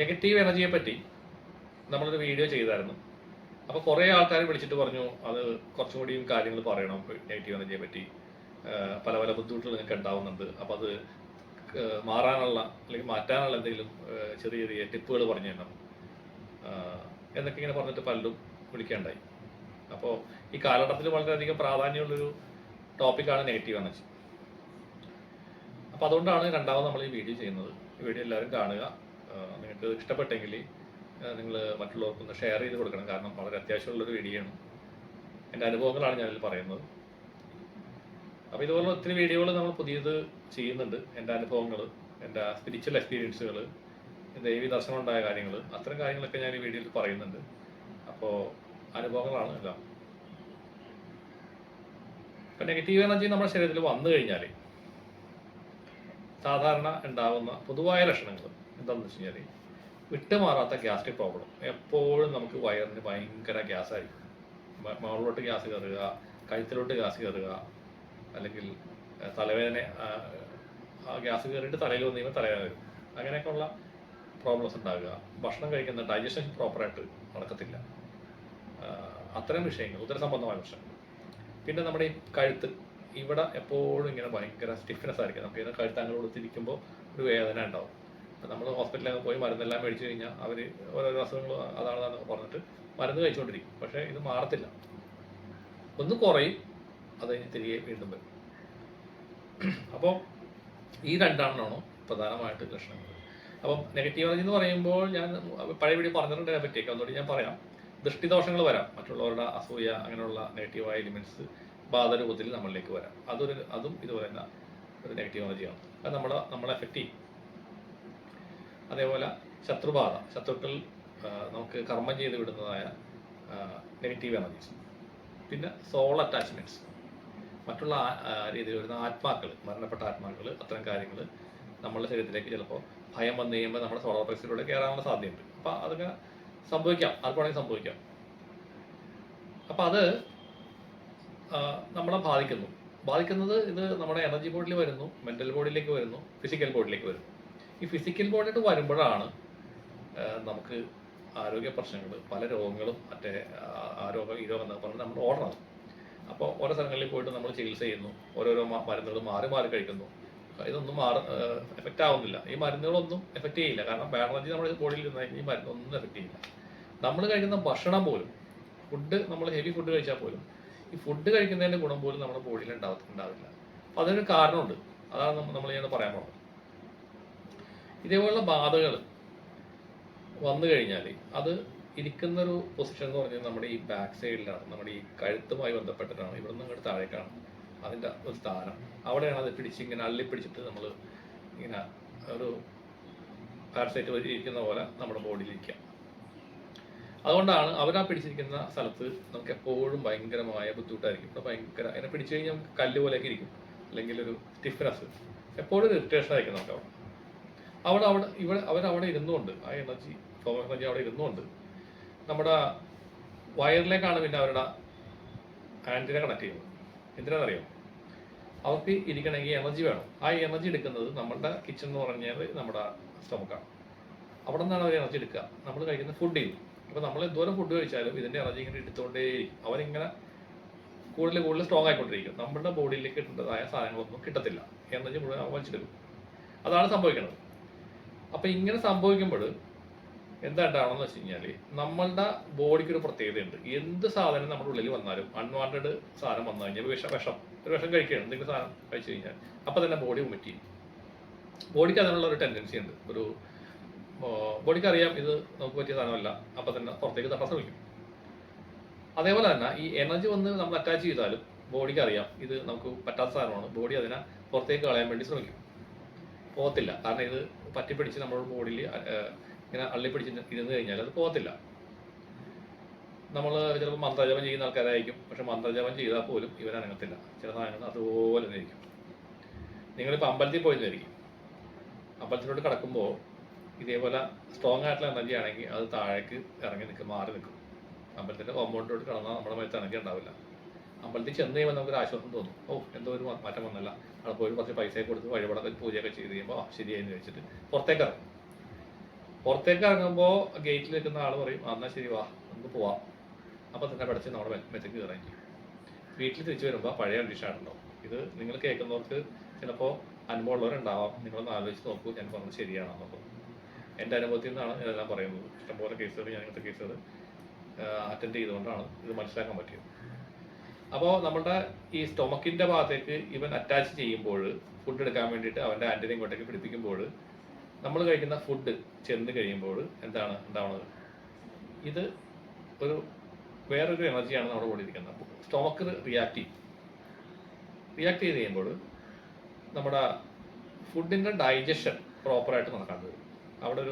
Negative എനർജിയെ പറ്റി നമ്മളൊരു video ചെയ്തായിരുന്നു. അപ്പോൾ കുറേ ആൾക്കാർ വിളിച്ചിട്ട് പറഞ്ഞു അത് കുറച്ചും കൂടിയും കാര്യങ്ങൾ പറയണം നെഗറ്റീവ് എനർജിയെ പറ്റി, പല പല ബുദ്ധിമുട്ടുകൾ നിങ്ങൾക്ക് ഉണ്ടാവുന്നുണ്ട്, അപ്പോൾ അത് മാറാനുള്ള അല്ലെങ്കിൽ മാറ്റാനുള്ള എന്തെങ്കിലും ചെറിയ ചെറിയ ടിപ്പുകൾ പറഞ്ഞു തരണം എന്നൊക്കെ ഇങ്ങനെ പറഞ്ഞിട്ട് പലരും വിളിക്കേണ്ടായി. അപ്പോൾ ഈ കാലഘട്ടത്തിൽ വളരെയധികം പ്രാധാന്യമുള്ളൊരു ടോപ്പിക്കാണ് നെഗറ്റീവ് എനർജി. അപ്പോൾ അതുകൊണ്ടാണ് രണ്ടാമത് നമ്മൾ ഈ വീഡിയോ ചെയ്യുന്നത്. ഈ വീഡിയോ എല്ലാവരും കാണുക. നിങ്ങൾക്ക് ഇഷ്ടപ്പെട്ടെങ്കിൽ നിങ്ങൾ മറ്റുള്ളവർക്കൊന്ന് ഷെയർ ചെയ്ത് കൊടുക്കണം. കാരണം വളരെ അത്യാവശ്യമുള്ളൊരു വീഡിയോ ആണ്. എൻ്റെ അനുഭവങ്ങളാണ് ഞാനിതിൽ പറയുന്നത്. അപ്പോൾ ഇതുപോലെ ഒത്തിരി വീഡിയോകൾ നമ്മൾ പുതിയത് ചെയ്യുന്നുണ്ട്. എൻ്റെ അനുഭവങ്ങൾ, എൻ്റെ സ്പിരിച്വൽ എക്സ്പീരിയൻസുകൾ, ദൈവീ ദർശനം ഉണ്ടായ കാര്യങ്ങൾ, അത്തരം കാര്യങ്ങളൊക്കെ ഞാൻ ഈ വീഡിയോയിൽ പറയുന്നുണ്ട്. അപ്പോൾ അനുഭവങ്ങളാണ് എല്ലാം. ഇപ്പം നെഗറ്റീവ് എനർജി നമ്മുടെ ശരീരത്തിൽ വന്നു കഴിഞ്ഞാൽ സാധാരണ ഉണ്ടാകുന്ന പൊതുവായ ലക്ഷണങ്ങൾ എന്താണെന്ന് വെച്ച് കഴിഞ്ഞാൽ വിട്ടുമാറാത്ത ഗ്യാസ്ട്രിക് പ്രോബ്ലം. എപ്പോഴും നമുക്ക് വയറിന് ഭയങ്കര ഗ്യാസായിരിക്കും. മുകളിലോട്ട് ഗ്യാസ് കയറുക, കഴുത്തിലോട്ട് ഗ്യാസ് കയറുക, അല്ലെങ്കിൽ തലവേദന, ആ ഗ്യാസ് കയറിയിട്ട് തലയിൽ വന്നു കഴിയുമ്പോൾ തലവേദന വരും. അങ്ങനെയൊക്കെയുള്ള പ്രോബ്ലംസ് ഉണ്ടാകുക. ഭക്ഷണം കഴിക്കുന്ന ഡൈജഷൻ പ്രോപ്പറായിട്ട് നടക്കത്തില്ല. അത്തരം വിഷയങ്ങൾ, ഉദരസംബന്ധമായ പ്രശ്നങ്ങൾ. പിന്നെ നമ്മുടെ ഈ കഴുത്ത്, ഇവിടെ എപ്പോഴും ഇങ്ങനെ ഭയങ്കര സ്റ്റിഫ്നെസ് ആയിരിക്കും. നമുക്ക് ഇതിനെ കഴുത്ത് അങ്ങോട്ട് തിരിക്കുമ്പോൾ ഒരു വേദന ഉണ്ടാവും. നമ്മൾ ഹോസ്പിറ്റലിലൊക്കെ പോയി മരുന്നെല്ലാം മേടിച്ചു കഴിഞ്ഞാൽ അവർ ഓരോരോ അസുഖങ്ങൾ അതാണെന്നൊക്കെ പറഞ്ഞിട്ട് മരുന്ന് കഴിച്ചുകൊണ്ടിരിക്കും. പക്ഷേ ഇത് മാറത്തില്ല. ഒന്ന് കുറയും, അത് കഴിഞ്ഞ് തിരികെ വീണ്ടും വരും. അപ്പോൾ ഈ രണ്ടെണ്ണമാണ് പ്രധാനമായിട്ട് ലക്ഷണങ്ങൾ. അപ്പം നെഗറ്റീവ് എനർജി എന്ന് പറയുമ്പോൾ ഞാൻ പഴയ വീഡിയോ പറഞ്ഞിട്ടുണ്ട് അതിനെ പറ്റിയൊക്കെ. ഒന്നുകൂടി ഞാൻ പറയാം. ദൃഷ്ടിദോഷങ്ങൾ വരാം, മറ്റുള്ളവരുടെ അസൂയ, അങ്ങനെയുള്ള നെഗറ്റീവായ എലിമെൻറ്റ്സ് ബാധരൂപത്തിൽ നമ്മളിലേക്ക് വരാം. അതും ഇതുപോലെ തന്നെ ഒരു നെഗറ്റീവ് എനർജിയാണ്. അത് നമ്മളെ എഫക്റ്റ് ചെയ്യും. അതേപോലെ ശത്രുബാധ, ശത്രുക്കൾ നമുക്ക് കർമ്മം ചെയ്ത് വിടുന്നതായ നെഗറ്റീവ് എനർജീസ്. പിന്നെ സോൾ അറ്റാച്ച്മെൻറ്റ്സ്, മറ്റുള്ള രീതിയിൽ വരുന്ന ആത്മാക്കൾ, മരണപ്പെട്ട ആത്മാക്കൾ, അത്തരം കാര്യങ്ങൾ നമ്മളുടെ ശരീരത്തിലേക്ക് ചിലപ്പോൾ ഭയം വന്നു കഴിയുമ്പോൾ നമ്മുടെ സോളാർ പ്ലെക്സിലൂടെ കയറാനുള്ള സാധ്യതയുണ്ട്. അപ്പോൾ അതൊക്കെ സംഭവിക്കാം, ആർക്കാണെങ്കിൽ സംഭവിക്കാം. അപ്പം അത് നമ്മളെ ബാധിക്കുന്നത് ഇത് നമ്മുടെ എനർജി ബോഡിയിൽ വരുന്നു, മെൻ്റൽ ബോഡിയിലേക്ക് വരുന്നു, ഫിസിക്കൽ ബോഡിയിലേക്ക് വരുന്നു. ഈ ഫിസിക്കൽ ബോഡിയിട്ട് വരുമ്പോഴാണ് നമുക്ക് ആരോഗ്യ പ്രശ്നങ്ങൾ, പല രോഗങ്ങളും, മറ്റേ ഈ രോഗം എന്നൊക്കെ പറഞ്ഞ് നമ്മൾ ഓടണം. അപ്പോൾ ഓരോ സ്ഥലങ്ങളിൽ പോയിട്ട് നമ്മൾ ചികിത്സ ചെയ്യുന്നു, ഓരോരോ മരുന്നുകൾ മാറി മാറി കഴിക്കുന്നു. ഇതൊന്നും എഫക്റ്റ് ആവുന്നില്ല. ഈ മരുന്നുകളൊന്നും എഫക്റ്റ് ചെയ്യില്ല. കാരണം ബാഡ് എനർജി നമ്മുടെ ബോഡിയിൽ ഇരുന്നാൽ ഈ മരുന്നൊന്നും എഫക്റ്റ് ചെയ്യില്ല. നമ്മൾ കഴിക്കുന്ന ഭക്ഷണം പോലും, നമ്മൾ ഹെവി ഫുഡ് കഴിച്ചാൽ പോലും ഈ ഫുഡ് കഴിക്കുന്നതിൻ്റെ ഗുണം പോലും നമ്മുടെ ബോഡിയിൽ ഉണ്ടാവില്ല. അപ്പോൾ അതിനൊരു കാരണമുണ്ട്. അതാണ് നമ്മൾ ഞാൻ പറയാൻ പോകുന്നത്. ഇതേപോലുള്ള ബാധകൾ വന്നു കഴിഞ്ഞാൽ അത് ഇരിക്കുന്നൊരു പൊസിഷൻ എന്ന് പറഞ്ഞാൽ നമ്മുടെ ഈ ബാക്ക് സൈഡിലാണ്, നമ്മുടെ ഈ കഴുത്തുമായി ബന്ധപ്പെട്ടിട്ടാണ്. ഇവിടെ നിന്ന് അങ്ങോട്ട് താഴേക്കാണ് അതിൻ്റെ ഒരു സ്ഥാനം. അവിടെയാണ് അത് ഇങ്ങനെ അള്ളിപ്പിടിച്ചിട്ട് നമ്മൾ ഇങ്ങനെ ഒരു പാരസൈറ്റ് ഇരിക്കുന്ന പോലെ നമ്മുടെ ബോഡിയിൽ ഇരിക്കുക. അതുകൊണ്ടാണ് അവരാ പിടിച്ചിരിക്കുന്ന സ്ഥലത്ത് നമുക്ക് എപ്പോഴും ഭയങ്കരമായ ബുദ്ധിമുട്ടായിരിക്കും. ഇപ്പോൾ ഭയങ്കര അതിനെ പിടിച്ചു കഴിഞ്ഞാൽ നമുക്ക് കല്ല് പോലെയൊക്കെ ഇരിക്കും, അല്ലെങ്കിൽ ഒരു സ്റ്റിഫ്നെസ്, എപ്പോഴും ഇറിറ്റേഷൻ ആയിരിക്കും നമുക്ക് അവരവിടെ ഇരുന്നുകൊണ്ട്, ആ എനർജി അവിടെ ഇരുന്നുകൊണ്ട് നമ്മുടെ വയറിലേക്കാണ് പിന്നെ അവരുടെ ആൻറ്റിനെ കണക്ട് ചെയ്യുന്നത്. എന്തിനാണെന്നറിയോ? അവർക്ക് ഇരിക്കണമെങ്കിൽ എനർജി വേണം. ആ എനർജി എടുക്കുന്നത് നമ്മുടെ കിച്ചൺ എന്ന് പറഞ്ഞാൽ നമ്മുടെ സ്റ്റൊമക്കാണ്. അവിടെ നിന്നാണ് അവർ എനർജി എടുക്കുക, നമ്മൾ കഴിക്കുന്ന ഫുഡിൽ നിന്ന്. അപ്പോൾ നമ്മൾ എന്തോരം ഫുഡ് കഴിച്ചാലും ഇതിൻ്റെ എനർജി ഇങ്ങനെ എടുത്തുകൊണ്ടേയിരിക്കും. അവരിങ്ങനെ കൂടുതൽ സ്ട്രോങ് ആയിക്കൊണ്ടിരിക്കും. നമ്മുടെ ബോഡിയിലേക്ക് കിട്ടേണ്ടതായ സാധനങ്ങളൊന്നും കിട്ടത്തില്ല, എനർജി മുഴുവൻ വലിച്ചെടുക്കും. അതാണ് സംഭവിക്കുന്നത്. അപ്പോൾ ഇങ്ങനെ സംഭവിക്കുമ്പോൾ എന്താണ്ടാവണമെന്ന് വെച്ച് കഴിഞ്ഞാൽ നമ്മളുടെ ബോഡിക്കൊരു പ്രത്യേകതയുണ്ട്. എന്ത് സാധനം നമ്മുടെ ഉള്ളിൽ വന്നാലും, അൺവാണ്ടഡ് സാധനം വന്നു കഴിഞ്ഞാൽ, ഒരു വിഷം കഴിക്കുകയാണ്, എന്തെങ്കിലും സാധനം കഴിച്ചു കഴിഞ്ഞാൽ അപ്പോൾ തന്നെ ബോഡി വൊമിറ്റ് ചെയ്യും. ബോഡിക്ക് അതിനുള്ള ഒരു ടെൻഡൻസി ഉണ്ട്. ബോഡിക്ക് അറിയാം ഇത് നമുക്ക് പറ്റിയ സാധനമല്ല, അപ്പോൾ തന്നെ പുറത്തേക്ക് തട്ടാൻ ശ്രമിക്കും. അതേപോലെ തന്നെ ഈ എനർജി വന്ന് നമ്മൾ അറ്റാച്ച് ചെയ്താലും ബോഡിക്ക് അറിയാം ഇത് നമുക്ക് പറ്റാത്ത സാധനമാണ്. ബോഡി അതിനെ പുറത്തേക്ക് കളയാൻ വേണ്ടി ശ്രമിക്കും. പോകത്തില്ല. കാരണം ഇത് പറ്റിപ്പിടിച്ച് നമ്മുടെ ബോഡിയിൽ ഇങ്ങനെ അള്ളിപ്പിടിച്ച് ഇരുന്ന് കഴിഞ്ഞാൽ അത് പോകത്തില്ല. നമ്മൾ ചിലപ്പോൾ മന്ത്രജപം ചെയ്യുന്ന ആൾക്കാരായിരിക്കും, പക്ഷെ മന്ത്രജപം ചെയ്താൽ പോലും ഇവരനങ്ങത്തില്ല. ചില സാധനങ്ങൾ അതുപോലെ തന്നെ ഇരിക്കും. നിങ്ങളിപ്പോൾ അമ്പലത്തിൽ പോയിരുന്നിരിക്കും, അമ്പലത്തിലോട്ട് കിടക്കുമ്പോൾ ഇതേപോലെ സ്ട്രോങ് ആയിട്ടുള്ള എനർജി ആണെങ്കിൽ അത് താഴേക്ക് ഇറങ്ങി നിൽക്കും, മാറി നിൽക്കും. അമ്പലത്തിൻ്റെ കോമ്പൗണ്ടിലോട്ട് കിടന്നാൽ നമ്മുടെ മേലത്ത് എനർജി ഉണ്ടാവില്ല. അമ്പലത്തിൽ ചെന്ന് കഴിയുമ്പോൾ നമുക്കൊരു ആശ്വാസം തോന്നും. എന്തോ ഒരു മാറ്റം വന്നല്ല, അവിടെ പോയി കുറച്ച് പൈസയൊക്കെ കൊടുത്ത് വഴിപാടൊക്കെ പൂജയൊക്കെ ചെയ്ത് കഴിയുമ്പോൾ ശരിയായെന്ന് വെച്ചിട്ട് പുറത്തേക്ക് ഇറങ്ങും. പുറത്തേക്ക് ഇറങ്ങുമ്പോൾ ഗേറ്റിൽ നിൽക്കുന്ന ആൾ പറയും എന്നാൽ ശരി വാ നമുക്ക് പോവാം. അപ്പോൾ തന്നെ പഠിച്ച് നമ്മുടെ മെച്ചക്ക് കയറാൻ ചെയ്യും. വീട്ടിൽ തിരിച്ചു വരുമ്പോൾ പഴയ കണ്ടീഷനാണുണ്ടാവും. ഇത് നിങ്ങൾ കേൾക്കുന്നവർക്ക് ചിലപ്പോൾ അനുഭവമുള്ളവരുണ്ടാവാം. നിങ്ങളൊന്ന് ആലോചിച്ച് നോക്കൂ ഞാൻ പറഞ്ഞത് ശരിയാണെന്നുള്ളത്. എൻ്റെ അനുഭവത്തിൽ നിന്നാണ് ഇതെല്ലാം പറയുന്നത്. ഇഷ്ടംപോലെ കേസുകൾ ഞാൻ ഇങ്ങനത്തെ കേസുകൾ അറ്റൻഡ് ചെയ്തുകൊണ്ടാണ് ഇത് മനസ്സിലാക്കാൻ പറ്റിയത്. അപ്പോൾ നമ്മുടെ ഈ സ്റ്റൊമക്കിൻ്റെ ഭാഗത്തേക്ക് ഇവൻ അറ്റാച്ച് ചെയ്യുമ്പോൾ, ഫുഡ് എടുക്കാൻ വേണ്ടിയിട്ട് അവൻ്റെ ആൻറ്റിനെ ഇങ്ങോട്ടേക്ക് പിടിപ്പിക്കുമ്പോൾ, നമ്മൾ കഴിക്കുന്ന ഫുഡ് ചെന്ന് കഴിയുമ്പോൾ എന്താണ് ഉണ്ടാവുന്നത്? ഇത് ഒരു വേറൊരു എനർജിയാണ് നമ്മുടെ ബോഡിയിൽ ഇരിക്കുന്നത്. അപ്പോൾ സ്റ്റൊമക്ക് റിയാക്ട് ചെയ്ത് കഴിയുമ്പോൾ നമ്മുടെ ഫുഡിൻ്റെ ഡൈജഷൻ പ്രോപ്പറായിട്ട് നടക്കാണ്ട് വരും. അവിടെ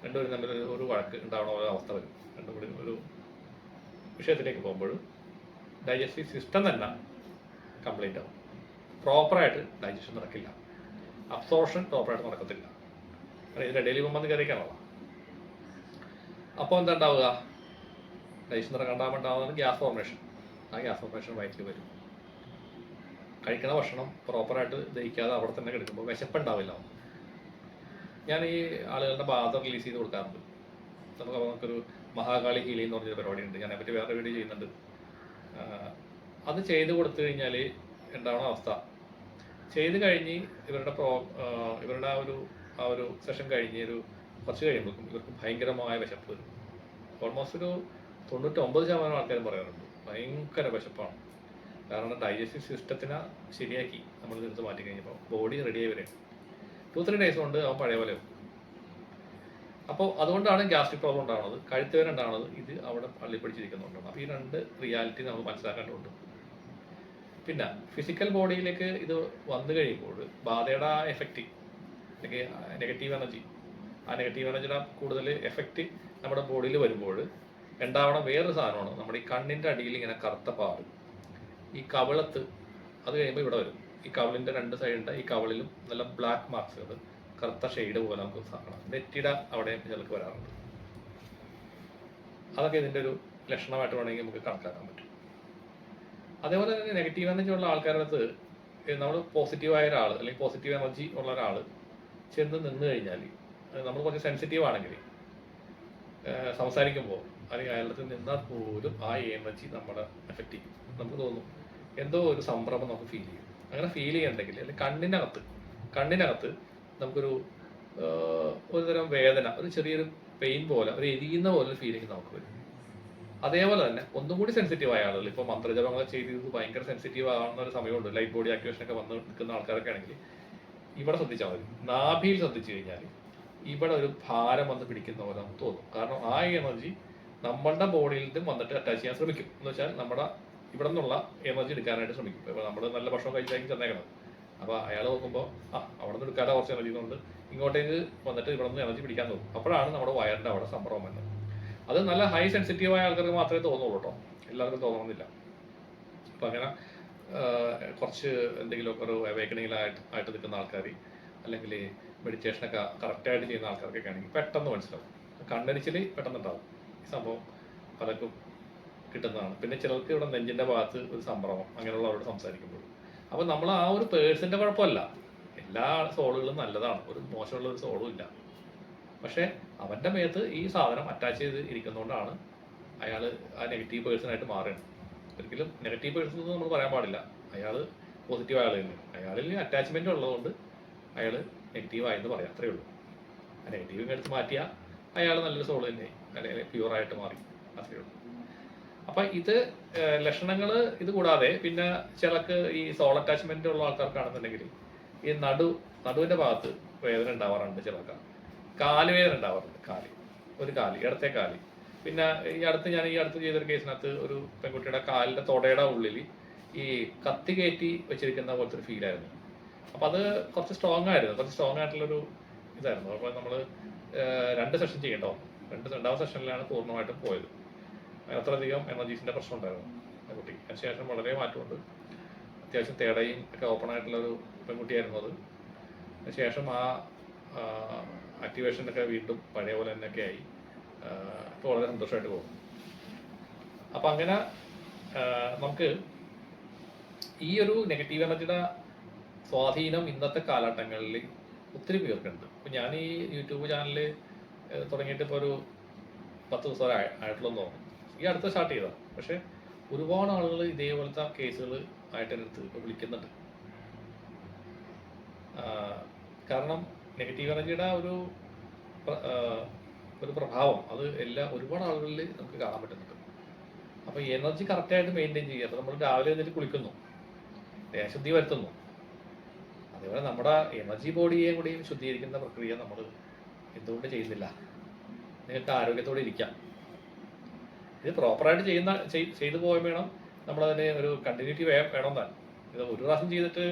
രണ്ടുപേരും തമ്മിൽ ഒരു വഴക്ക് ഉണ്ടാവണ ഒരു അവസ്ഥ വരും. രണ്ടും കൂടി ഒരു വിഷയത്തിലേക്ക് പോകുമ്പോൾ ഡൈജസ്റ്റീവ് സിസ്റ്റം തന്നെ കംപ്ലൈൻ്റ് ആവും. പ്രോപ്പറായിട്ട് ഡൈജഷൻ നടക്കില്ല, അബ്സോർഷൻ പ്രോപ്പറായിട്ട് നടക്കത്തില്ല. കാരണം ഇതിൻ്റെ ഇടയിൽ വന്ന് കയറിക്കാനുള്ള. അപ്പോൾ എന്താ ഉണ്ടാവുക? ഡൈജഷൻ നടക്കാണ്ടാവുന്നതാണ് ഗ്യാസ് ഫോർമേഷൻ. ആ ഗ്യാസ് ഫോർമേഷൻ വയറ്റിൽ വരും. കഴിക്കുന്ന ഭക്ഷണം പ്രോപ്പറായിട്ട് ദഹിക്കാതെ അവിടെ തന്നെ കിടക്കുമ്പോൾ വിശപ്പുണ്ടാവില്ല. ഞാൻ ഈ ആളുകളുടെ ബാധ റിലീസ് ചെയ്ത് കൊടുക്കാറുണ്ട്. നമുക്കൊരു മഹാകാളി ഹീലിംഗ് എന്ന് പറഞ്ഞൊരു പരിപാടിയുണ്ട്. ഞാൻ അതിനെപ്പറ്റി വേറെ വീഡിയോ ചെയ്യുന്നുണ്ട്. അത് ചെയ്ത് കൊടുത്തു കഴിഞ്ഞാൽ ഉണ്ടാവണ അവസ്ഥ, ചെയ്ത് കഴിഞ്ഞ് ഇവരുടെ ആ ഒരു സെഷൻ കഴിഞ്ഞ് കുറച്ച് കഴിയുമ്പോഴേക്കും ഇവർക്ക് ഭയങ്കരമായ വിശപ്പ് വരും. ഓൾമോസ്റ്റ് ഒരു 99% ആൾക്കാരും പറയാറുണ്ട് ഭയങ്കര വിശപ്പാണ്. കാരണം ഡൈജസ്റ്റീവ് സിസ്റ്റത്തിനെ ശരിയാക്കി നമ്മൾ എടുത്ത് മാറ്റി കഴിഞ്ഞപ്പോൾ ബോഡി റെഡിയായി വരും. 2-3 days കൊണ്ട് അവൻ പഴയ പോലെ. അപ്പോൾ അതുകൊണ്ടാണ് ഗ്യാസ്ട്രിക് പ്രോബ്ലം ഉണ്ടാവുന്നത്, കഴുത്ത് വേദന ഉണ്ടാവുന്നത്. ഇത് അവിടെ പള്ളി പിടിച്ചിരിക്കുന്നുണ്ടാണ്. അപ്പോൾ ഈ രണ്ട് റിയാലിറ്റി നമ്മൾ മനസ്സിലാക്കേണ്ടതുണ്ട്. പിന്നെ ഫിസിക്കൽ ബോഡിയിലേക്ക് ഇത് വന്നു കഴിയുമ്പോൾ ബാധയുടെ എഫക്റ്റ് അല്ലെങ്കിൽ നെഗറ്റീവ് എനർജി, ആ നെഗറ്റീവ് എനർജിയുടെ കൂടുതൽ എഫക്റ്റ് നമ്മുടെ ബോഡിയിൽ വരുമ്പോൾ ഉണ്ടാവണ വേറൊരു സാധനമാണ് നമ്മുടെ ഈ കണ്ണിൻ്റെ അടിയിൽ ഇങ്ങനെ കറുത്ത പാട്, ഈ കവിളത്ത്. അത് കഴിയുമ്പോൾ ഇവിടെ വരും. ഈ കവിളിൻ്റെ 2 സൈഡുണ്ട്. ഈ കവിളിലും നല്ല ബ്ലാക്ക് മാർക്സുകൾ, കറുത്ത ഷെയ്ഡ് പോലെ നമുക്ക് കാണാം. നെറ്റിയുടെ അവിടെ ചിലർക്ക് വരാറുണ്ട്. അതൊക്കെ ഇതിൻ്റെ ഒരു ലക്ഷണമായിട്ട് വേണമെങ്കിൽ നമുക്ക് കണക്കാക്കാൻ പറ്റും. അതേപോലെ തന്നെ നെഗറ്റീവ് എനർജി ഉള്ള ആൾക്കാരുടെ അടുത്ത് നമ്മൾ പോസിറ്റീവായ ഒരാൾ അല്ലെങ്കിൽ പോസിറ്റീവ് എനർജി ഉള്ള ഒരാൾ ചെന്ന് നിന്ന് കഴിഞ്ഞാൽ, നമ്മൾ കുറച്ച് സെൻസിറ്റീവ് ആണെങ്കിൽ സംസാരിക്കുമ്പോൾ അല്ലെങ്കിൽ അയാളുടെ അടുത്ത് നിന്നാൽ പോലും ആ എനർജി നമ്മളെ എഫക്റ്റ് ചെയ്യും. നമുക്ക് തോന്നും എന്തോ ഒരു സംഭ്രമം നമുക്ക് ഫീൽ ചെയ്യും. അങ്ങനെ ഫീൽ ചെയ്യണ്ടെങ്കിൽ അല്ലെങ്കിൽ കണ്ണിനകത്ത് നമുക്കൊരു തരം വേദന, ഒരു ചെറിയൊരു പെയിൻ പോലെ, ഒരു എരിയുന്ന പോലെ ഫീലിംഗ് നമുക്ക് വരും. അതേപോലെ തന്നെ ഒന്നും കൂടി സെൻസിറ്റീവ് ആയ ആളുകൾ, ഇപ്പോൾ മന്ത്രജപങ്ങൾ ചെയ്ത് ഭയങ്കര സെൻസിറ്റീവ് ആവുന്ന ഒരു സമയമുണ്ട്, ലൈറ്റ് ബോഡി ആക്ടിവേഷൻ ഒക്കെ വന്ന് നിൽക്കുന്ന ആൾക്കാരൊക്കെ ആണെങ്കിൽ ഇവിടെ ശ്രദ്ധിച്ചാൽ മതി. നാഭിയിൽ ശ്രദ്ധിച്ചു കഴിഞ്ഞാൽ ഇവിടെ ഒരു ഭാരം വന്ന് പിടിക്കുന്ന പോലെ നമുക്ക് തോന്നും. കാരണം ആ എനർജി നമ്മളുടെ ബോഡിയിൽ നിന്നും വന്നിട്ട് അറ്റാച്ച് ചെയ്യാൻ ശ്രമിക്കും. എന്ന് വെച്ചാൽ നമ്മുടെ ഇവിടെ നിന്നുള്ള എനർജി എടുക്കാനായിട്ട് ശ്രമിക്കും. ഇപ്പോൾ നമ്മൾ നല്ല ഭക്ഷണം കഴിച്ചായിരിക്കും ചെന്നേക്കുന്നത്. അപ്പോൾ അയാൾ നോക്കുമ്പോൾ അവിടെ നിന്ന് എടുക്കാതെ കുറച്ച് എനർജി കൊണ്ട് ഇങ്ങോട്ടേക്ക് വന്നിട്ട് ഇവിടെ നിന്ന് എനർജി പിടിക്കാൻ തോന്നും. അപ്പോഴാണ് നമ്മുടെ വയറിൻ്റെ അവിടെ സംഭവം വരുന്നത്. അത് നല്ല ഹൈ സെൻസിറ്റീവായ ആൾക്കാർക്ക് മാത്രമേ തോന്നുള്ളൂ കേട്ടോ, എല്ലാവർക്കും തോന്നണമെന്നില്ല. അപ്പം അങ്ങനെ കുറച്ച് എന്തെങ്കിലുമൊക്കെ ഒരു അവേക്കണിങ്ങിലായിട്ട് നിൽക്കുന്ന ആൾക്കാർ, അല്ലെങ്കിൽ മെഡിറ്റേഷനൊക്കെ കറക്റ്റായിട്ട് ചെയ്യുന്ന ആൾക്കാർക്കൊക്കെ ആണെങ്കിൽ പെട്ടെന്ന് മനസ്സിലാവും. കണ്ണരിച്ചിൽ പെട്ടെന്ന് ഉണ്ടാവും. ഈ സംഭവം പലർക്കും കിട്ടുന്നതാണ്. പിന്നെ ചിലർക്ക് ഇവിടെ നെഞ്ചിൻ്റെ ഭാഗത്ത് ഒരു സംഭ്രമം, അങ്ങനെയുള്ളവരോട് സംസാരിക്കുമ്പോൾ. അപ്പോൾ നമ്മൾ ആ ഒരു പേഴ്സൻ്റെ കുഴപ്പമല്ല, എല്ലാ സോളുകളും നല്ലതാണ്, ഒരു മോശമുള്ള ഒരു സോളും ഇല്ല. പക്ഷേ അവൻ്റെ മേത്ത് ഈ സാധനം അറ്റാച്ച് ചെയ്ത് ഇരിക്കുന്നതുകൊണ്ടാണ് അയാൾ ആ നെഗറ്റീവ് പേഴ്സണായിട്ട് മാറുന്നത്. ഒരിക്കലും നെഗറ്റീവ് പേഴ്സൺ എന്ന് നമ്മൾ പറയാൻ പാടില്ല. അയാൾ പോസിറ്റീവ് ആൾ തന്നെ, അയാളിൽ അറ്റാച്ച്മെൻ്റ് ഉള്ളതുകൊണ്ട് അയാൾ നെഗറ്റീവായെന്ന് പറയാം, അത്രയേ ഉള്ളൂ. ആ നെഗറ്റീവ് എടുത്ത് മാറ്റിയാൽ അയാൾ നല്ലൊരു സോൾ തന്നെ, അല്ലെങ്കിൽ പ്യുവറായിട്ട് മാറി, അത്രയേ ഉള്ളൂ. അപ്പം ഇത് ലക്ഷണങ്ങൾ ഇത് കൂടാതെ പിന്നെ ചിലക്ക് ഈ സോൾ അറ്റാച്ച്മെൻ്റ് ഉള്ള ആൾക്കാർക്കാണെന്നുണ്ടെങ്കിൽ ഈ നടുവിൻ്റെ ഭാഗത്ത് വേദന ഉണ്ടാവാറുണ്ട്. ചിലർക്ക് കാലുവേദന ഉണ്ടാവാറുണ്ട്. ഇടത്തെ കാല്. പിന്നെ ഈ അടുത്ത് ചെയ്തൊരു കേസിനകത്ത് ഒരു പെൺകുട്ടിയുടെ കാലിൻ്റെ തൊടയുടെ ഉള്ളിൽ ഈ കത്തി കയറ്റി വെച്ചിരിക്കുന്ന പോലത്തെ ഒരു ഫീലായിരുന്നു. അപ്പോൾ അത് കുറച്ച് സ്ട്രോങ് ആയിട്ടുള്ളൊരു ഇതായിരുന്നു. അപ്പോൾ നമ്മൾ 2 സെഷൻ ചെയ്യണ്ടോ, രണ്ടാമത്തെ സെഷനിലാണ് പൂർണ്ണമായിട്ടും പോയത്. അത്രയധികം എനർജീസിൻ്റെ പ്രശ്നം ഉണ്ടായിരുന്നു ആ കുട്ടി. അതിനുശേഷം വളരെ മാറ്റമുണ്ട്. അത്യാവശ്യം തേടയും ഒക്കെ ഓപ്പൺ ആയിട്ടുള്ളൊരു പെൺകുട്ടിയായിരുന്നു അത്. അതിനുശേഷം ആ ആക്ടിവേഷനൊക്കെ വീണ്ടും പഴയ പോലെ തന്നെയൊക്കെ ആയി. ഇപ്പോൾ വളരെ സന്തോഷമായിട്ട് പോകും. അപ്പം അങ്ങനെ നമുക്ക് ഈ ഒരു നെഗറ്റീവ് എനർജിയുടെ സ്വാധീനം ഇന്നത്തെ കാലഘട്ടങ്ങളിൽ ഒത്തിരി പേർക്കുണ്ട്. ഇപ്പം ഞാൻ ഈ യൂട്യൂബ് ചാനലിൽ തുടങ്ങിയിട്ട് ഇപ്പോൾ ഒരു 10 ദിവസം ആയിട്ടുള്ളതെന്ന് തോന്നുന്നു. ഈ അടുത്ത് സ്റ്റാർട്ട് ചെയ്തതാണ്. പക്ഷേ ഒരുപാട് ആളുകൾ ഇതേപോലത്തെ കേസുകൾ ആയിട്ട് എൻ്റെ അടുത്ത് ഇപ്പോൾ വിളിക്കുന്നുണ്ട്. കാരണം നെഗറ്റീവ് എനർജിയുടെ ഒരു പ്രഭാവം അത് ഒരുപാട് ആളുകളിൽ നമുക്ക് കാണാൻ പറ്റുന്നുണ്ട്. അപ്പോൾ എനർജി കറക്റ്റായിട്ട് മെയിൻറ്റെയിൻ ചെയ്യുക. അപ്പോൾ നമ്മൾ രാവിലെ എന്നിട്ട് കുളിക്കുന്നു, ദേഹശുദ്ധി വരുത്തുന്നു. അതേപോലെ നമ്മുടെ എനർജി ബോഡിയെ കൂടിയും ശുദ്ധീകരിക്കുന്ന പ്രക്രിയ നമ്മൾ എന്തുകൊണ്ട് ചെയ്യുന്നില്ല? നിങ്ങൾക്ക് ആരോഗ്യത്തോടെ ഇരിക്കാം. ഇത് പ്രോപ്പറായിട്ട് ചെയ്തു പോകാൻ വേണം. നമ്മളതിന് ഒരു കണ്ടിന്യൂറ്റി വേണമെന്നാണ്. ഇത് ഒരു പ്രാവശ്യം ചെയ്തിട്ട്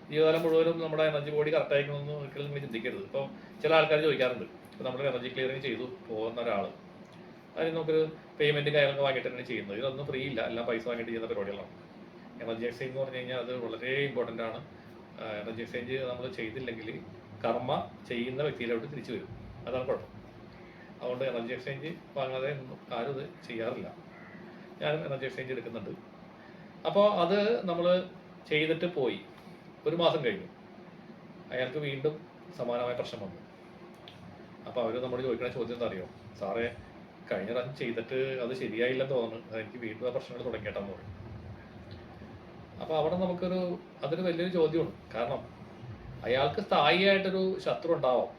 ജീവിതകാലം മുഴുവനും നമ്മുടെ എനർജി ബോഡി കറക്റ്റ് ആയിക്കണമെന്ന് ഒരിക്കലും നിങ്ങൾ ചിന്തിക്കരുത്. ഇപ്പോൾ ചില ആൾക്കാർ ചോദിക്കാറുണ്ട്, ഇപ്പോൾ നമ്മൾ എനർജി ക്ലിയറിങ് ചെയ്തു പോകുന്ന ഒരാൾ അതിന് നമുക്കൊരു പേയ്മെൻറ്റ് കാര്യങ്ങളൊക്കെ വാങ്ങിയിട്ട് തന്നെ ചെയ്യുന്നത്. ഇതൊന്നും ഫ്രീ ഇല്ല, എല്ലാം പൈസ വാങ്ങിയിട്ട് ചെയ്യുന്ന പരിപാടികളാണ്. എനർജി എക്സ്ചേഞ്ച് എന്ന് പറഞ്ഞു കഴിഞ്ഞാൽ അത് വളരെ ഇമ്പോർട്ടൻ്റ് ആണ്. എനർജി എക്സ്ചേഞ്ച് നമ്മൾ ചെയ്തില്ലെങ്കിൽ കർമ്മ ചെയ്യുന്ന വ്യക്തിയിലോട്ട് തിരിച്ചു വരും. അതാണ് കുഴപ്പം. അതുകൊണ്ട് എനർജി എക്സ്ചേഞ്ച് വാങ്ങാതെ ആരും ഇത് ചെയ്യാറില്ല. ഞാനും എനർജി എക്സ്ചേഞ്ച് എടുക്കുന്നുണ്ട്. അപ്പോൾ അത് നമ്മൾ ചെയ്തിട്ട് പോയി 1 മാസം കഴിഞ്ഞു, അയാൾക്ക് വീണ്ടും സമാനമായ പ്രശ്നം വന്നു. അപ്പോൾ അവർ നമ്മൾ ചോദിക്കുന്ന ചോദ്യം എന്താ അറിയോ? സാറേ, കഴിഞ്ഞ പ്രാവശ്യം ചെയ്തിട്ട് അത് ശരിയായില്ലെന്ന് തോന്നുന്നു, എനിക്ക് വീണ്ടും ആ പ്രശ്നങ്ങൾ തുടങ്ങിയിട്ടെന്ന് പറയും. അപ്പോൾ അവിടെ അതൊരു വലിയൊരു ചോദ്യമാണ്. കാരണം അയാൾക്ക് സ്ഥായിയായിട്ടൊരു ശത്രു ഉണ്ടാവാം,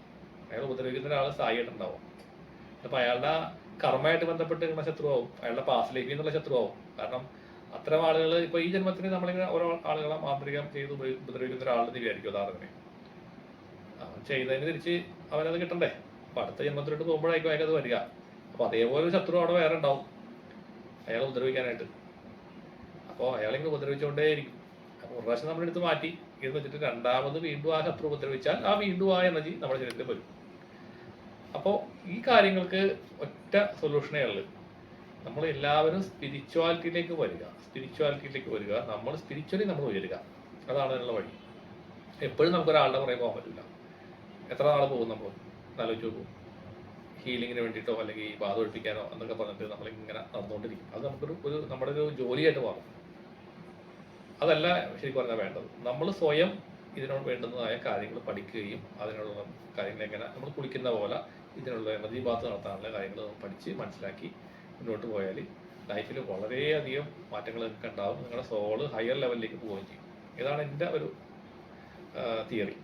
അയാൾ ഉപദ്രവിക്കുന്ന ഒരാൾ സ്ഥായിയായിട്ടുണ്ടാവും. അപ്പോൾ അയാളുടെ കർമ്മമായിട്ട് ബന്ധപ്പെട്ട് ഇങ്ങനെ ശത്രുവാകും, അയാളുടെ പാസ്റ്റ് ലൈഫിൽ നിന്നുള്ള ശത്രുവാകും. കാരണം അത്തരം ആളുകൾ ഇപ്പോൾ ഈ ജന്മത്തിന് നമ്മളിങ്ങനെ ഓരോ ആളുകളെ മാന്ത്രികം ചെയ്ത് ഉപദ്രവിക്കുന്ന ഒരാളെന്ന് വിചാരിക്കും. ഉദാഹരണത്തിന് അവൻ ചെയ്തതിന് തിരിച്ച് അവനത് കിട്ടണ്ടേ? അപ്പോൾ അടുത്ത ജന്മത്തിലോട്ട് പോകുമ്പോഴായിരിക്കും അയാൾക്ക് അത് വരിക. അപ്പോൾ അതേപോലെ ഒരു ശത്രു അവിടെ വേറെ ഉണ്ടാവും അയാളെ ഉപദ്രവിക്കാനായിട്ട്. അപ്പോൾ അയാളിങ്ങനെ ഉപദ്രവിച്ചുകൊണ്ടേയിരിക്കും. അപ്പോൾ ഒരു പ്രാവശ്യം നമ്മളെടുത്ത് മാറ്റി എന്ന് വെച്ചിട്ട് രണ്ടാമത് വീണ്ടും ആ ശത്രു ഉപദ്രവിച്ചാൽ വീണ്ടും ആ എനർജി നമ്മുടെ ശരീരത്തിൽ വരും. അപ്പോൾ ഈ കാര്യങ്ങൾക്ക് ഒറ്റ സൊല്യൂഷനേ ഉള്ളൂ. നമ്മൾ എല്ലാവരും സ്പിരിച്വാലിറ്റിയിലേക്ക് വരിക. നമ്മൾ സ്പിരിച്വലി നമ്മൾ ഉയരുക. അതാണ് അതിനുള്ള വഴി. എപ്പോഴും നമുക്കൊരാളുടെ പുറകെ പോകാൻ പറ്റില്ല. എത്ര നാൾ പോകും നമ്മൾ ആലോചിച്ച് നോക്കും. ഹീലിങ്ങിന് വേണ്ടിയിട്ടോ അല്ലെങ്കിൽ ബാധ ഒഴിപ്പിക്കാനോ എന്നൊക്കെ പറഞ്ഞിട്ട് നമ്മളിങ്ങനെ നടന്നുകൊണ്ടിരിക്കും. അത് നമ്മുടെ ഒരു ജോലിയായിട്ട് മാറും. അതല്ല ശരിക്കും പറഞ്ഞാൽ വേണ്ടത്. നമ്മൾ സ്വയം ഇതിനോട് വേണ്ടുന്നതായ കാര്യങ്ങൾ പഠിക്കുകയും അതിനുള്ള കാര്യങ്ങൾ എങ്ങനെ നമ്മൾ കുളിക്കുന്ന പോലെ ഇതിനുള്ള എനർജി ബാത്ത് നടത്താനുള്ള കാര്യങ്ങൾ പഠിച്ച് മനസ്സിലാക്കി മുന്നോട്ട് പോയാൽ ലൈഫിൽ വളരെയധികം മാറ്റങ്ങൾ നിങ്ങൾക്ക് ഉണ്ടാവും. നിങ്ങളുടെ സോള് ഹയർ ലെവലിലേക്ക് പോവുകയും ചെയ്യും. ഇതാണ് എൻ്റെ ഒരു തിയറി.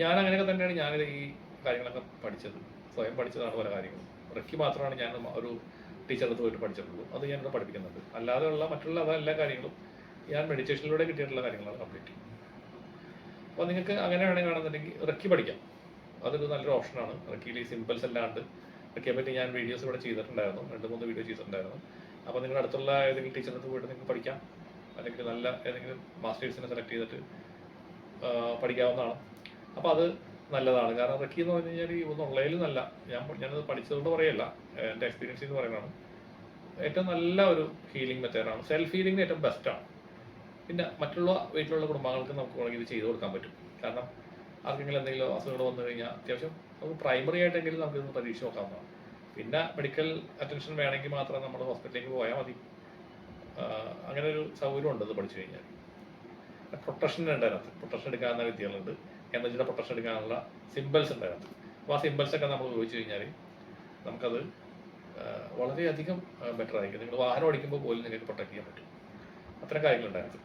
ഞാൻ അങ്ങനെയൊക്കെ തന്നെയാണ് ഞാനിത് ഈ കാര്യങ്ങളൊക്കെ പഠിച്ചത്. സ്വയം പഠിച്ചതാണ് പല കാര്യങ്ങളും. റെക്കി മാത്രമാണ് ഞാൻ ഒരു ടീച്ചറിന് പോയിട്ട് പഠിച്ചിട്ടുള്ളൂ. അത് ഞാനിവിടെ പഠിപ്പിക്കുന്നുണ്ട്. അല്ലാതെയുള്ള മറ്റുള്ള എല്ലാ കാര്യങ്ങളും ഞാൻ മെഡിറ്റേഷനിലൂടെ കിട്ടിയിട്ടുള്ള കാര്യങ്ങളാണ് കംപ്ലീറ്റ്. അപ്പോൾ നിങ്ങൾക്ക് അങ്ങനെ വേണമെങ്കിൽ കാണുന്നുണ്ടെങ്കിൽ റെക്കി പഠിക്കാം. അതൊരു നല്ലൊരു ഓപ്ഷനാണ്. റെക്കിയിൽ ഈ സിമ്പിൾസ് എല്ലാം ഉണ്ട്. റെക്കിയെ പറ്റി ഞാൻ വീഡിയോസ് ഇവിടെ ചെയ്തിട്ടുണ്ടായിരുന്നു, 2-3 വീഡിയോ ചെയ്തിട്ടുണ്ടായിരുന്നു. അപ്പോൾ നിങ്ങളുടെ അടുത്തുള്ള ഏതെങ്കിലും ടീച്ചറിന് പോയിട്ട് നിങ്ങൾക്ക് പഠിക്കാം. അല്ലെങ്കിൽ നല്ല ഏതെങ്കിലും മാസ്റ്റേഴ്സിനെ സെലക്ട് ചെയ്തിട്ട് പഠിക്കാവുന്നതാണ്. അപ്പോൾ അത് നല്ലതാണ്. കാരണം റെക്കി എന്ന് പറഞ്ഞു കഴിഞ്ഞാൽ ഒന്നുള്ളതിലും നല്ല, ഞാനത് പഠിച്ചതുകൊണ്ട് പറയല്ല, എൻ്റെ എക്സ്പീരിയൻസിൽ നിന്ന് പറയുന്നതാണ്. ഏറ്റവും നല്ല ഒരു ഹീലിംഗ് മെത്തേഡാണ്. സെൽഫ് ഹീലിംഗ് ഏറ്റവും ബെസ്റ്റാണ്. പിന്നെ മറ്റുള്ള വീട്ടിലുള്ള കുടുംബങ്ങൾക്ക് നമുക്ക് വേണമെങ്കിൽ ഇത് ചെയ്ത് കൊടുക്കാൻ പറ്റും. കാരണം ആർക്കെങ്കിലും എന്തെങ്കിലും അസുഖങ്ങൾ വന്നു കഴിഞ്ഞാൽ അത്യാവശ്യം നമുക്ക് പ്രൈമറി ആയിട്ടെങ്കിലും നമുക്കിതൊന്ന് പരീക്ഷ നോക്കാവുന്നതാണ്. പിന്നെ മെഡിക്കൽ അറ്റൻഷൻ വേണമെങ്കിൽ മാത്രം നമ്മൾ ഹോസ്പിറ്റലിലേക്ക് പോയാൽ മതി. അങ്ങനെ ഒരു സൗകര്യമുണ്ട് ഇത് പഠിച്ചു കഴിഞ്ഞാൽ. പ്രൊട്ടക്ഷൻ ഉണ്ട് അതിനകത്ത്. പ്രൊട്ടക്ഷൻ എടുക്കാവുന്ന വിദ്യകളുണ്ട്. എനർജിയുടെ പ്രൊട്ടക്ഷൻ എടുക്കാനുള്ള സിമ്പിൾസ് ഉണ്ട് അതിനകത്ത്. അപ്പോൾ ആ സിമ്പിൾസൊക്കെ നമ്മൾ ഉപയോഗിച്ച് കഴിഞ്ഞാൽ നമുക്കത് വളരെയധികം ബെറ്റർ ആയിരിക്കും. നിങ്ങൾ വാഹനം ഓടിക്കുമ്പോൾ പോലും നിങ്ങൾക്ക് പ്രൊട്ടക്ട് ചെയ്യാൻ പറ്റും. അത്തരം കാര്യങ്ങളുണ്ടായിരുന്നു.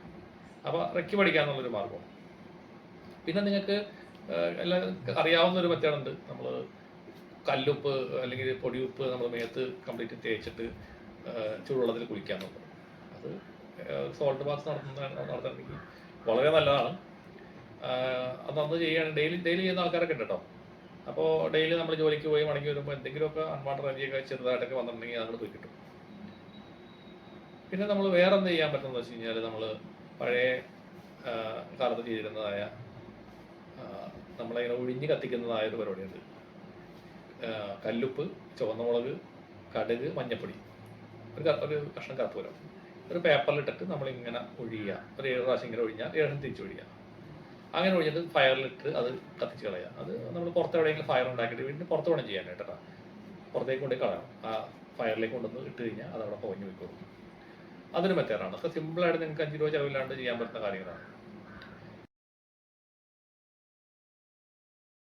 അപ്പോൾ റെക്കി പഠിക്കാന്നുള്ളൊരു മാർഗമാണ്. പിന്നെ നിങ്ങൾക്ക് എല്ലാം അറിയാവുന്ന ഒരു മെത്തേഡുണ്ട്. നമ്മൾ കല്ലുപ്പ് അല്ലെങ്കിൽ പൊടിയുപ്പ് നമ്മൾ മേത്ത് കംപ്ലീറ്റ് തേച്ചിട്ട് ചൂടുവെള്ളത്തിൽ കുളിക്കാന്നുള്ളത്. അത് സോൾട്ട് ബാത്ത് നടത്തണമെങ്കിൽ വളരെ നല്ലതാണ്. അത് അന്ന് ചെയ്യുകയാണെങ്കിൽ ഡെയിലി ചെയ്യുന്ന ആൾക്കാരൊക്കെ ഉണ്ട് കേട്ടോ. അപ്പോൾ ഡെയിലി നമ്മൾ ജോലിക്ക് പോയി മടങ്ങി വരുമ്പോൾ എന്തെങ്കിലുമൊക്കെ അൺവാണ്ടർ എനർജിയൊക്കെ ചെറുതായിട്ടൊക്കെ വന്നിട്ടുണ്ടെങ്കിൽ അതങ്ങോട്ട് പോയി കിട്ടും. പിന്നെ നമ്മൾ വേറെ എന്ത് ചെയ്യാൻ പറ്റുമെന്ന് വെച്ച് കഴിഞ്ഞാൽ നമ്മൾ പഴയ കാലത്ത് ചെയ്തിരുന്നതായ നമ്മളിങ്ങനെ ഒഴിഞ്ഞ് കത്തിക്കുന്നതായ ഒരു പരിപാടിയുണ്ട്. കല്ലുപ്പ്, ചുവന്ന മുളക്, കടുക്, മഞ്ഞപ്പൊടി, ഒരു കഷ്ണം കർപ്പൂരം ഒരു പേപ്പറിലിട്ടിട്ട് നമ്മളിങ്ങനെ ഒഴിയുക. ഒരു 7 പ്രാവശ്യം ഇങ്ങനെ ഒഴിഞ്ഞാൽ 7 തിരിച്ച് ഒഴിയുക. അങ്ങനെ ഒഴിഞ്ഞിട്ട് ഫയറിലിട്ട് അത് കത്തിച്ച് കളയുക. അത് നമ്മൾ പുറത്ത് എവിടെയെങ്കിലും ഫയർ ഉണ്ടാക്കിയിട്ട് വീണ്ടും പുറത്ത് വേണം ചെയ്യാനായിട്ടാ. പുറത്തേക്ക് കൊണ്ടുപോയി കളയണം. ആ ഫയറിലേക്ക് കൊണ്ടുവന്ന് ഇട്ട് കഴിഞ്ഞാൽ അതവിടെ പൊങ്ങി വെക്കും. അതൊരു മെത്തേഡാണ്. അതൊക്കെ സിമ്പിളായിട്ട് നിങ്ങൾക്ക് 5 രൂപ ചിലവില്ലാണ്ട് ചെയ്യാൻ പറ്റുന്ന കാര്യങ്ങളാണ്.